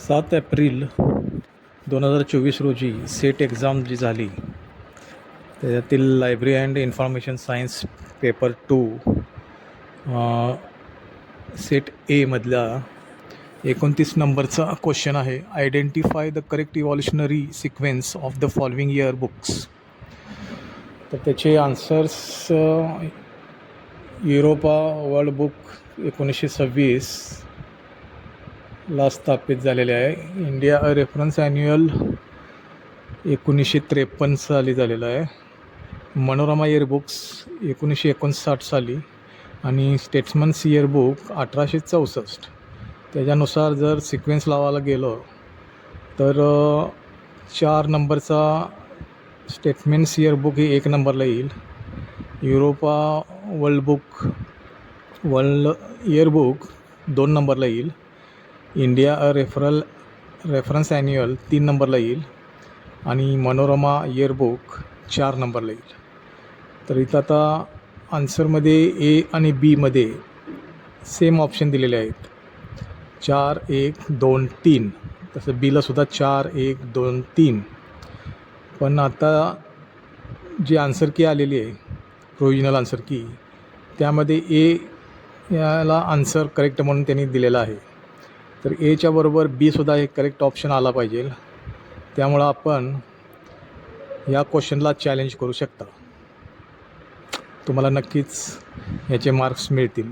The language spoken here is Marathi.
7 एप्रिल 2024 रोजी सेट एक्झाम जी झाली त्याच्यातील library and information science paper 2 set एमधला 29 नंबरचा क्वेश्चन आहे. Identify the correct evolutionary sequence of the following year books. तर त्याचे आन्सर्स युरोपा वर्ल्ड बुक 1926 ला स्थापित झालेले आहे. इंडिया रेफरन्स ॲन्युअल 1953 साली झालेलं आहे. मनोरमा इयरबुक्स 1959 साली आणि स्टेट्समन्स इयरबुक 1864. त्याच्यानुसार जर सिक्वेन्स लावायला गेलो तर 4 नंबरचा स्टेट्समन्स इयरबुक हे 1 नंबरला येईल. युरोपा वर्ल्ड इयरबुक 2 नंबरला येईल. इंडिया रेफरन्स ॲन्युअल 3 नंबरला येईल आणि मनोरमा इयरबुक 4 नंबरला येईल. तर इथं आता आन्सरमध्ये ए आणि बीमध्ये सेम ऑप्शन दिलेले आहेत, 4, 1, 2, 3. तसं बीलासुद्धा 4, 1, 2, 3. पण आता जी आन्सर की आलेली आहे, प्रोविजनल आन्सर की, त्यामध्ये ए याला आन्सर करेक्ट म्हणून त्यांनी दिलेला आहे. तर एच्या बरोबर बीसुद्धा एक करेक्ट ऑप्शन आला पाहिजे. त्यामुळं आपण या क्वेश्चनला चॅलेंज करू शकता. तुम्हाला नक्कीच याचे मार्क्स मिळतील.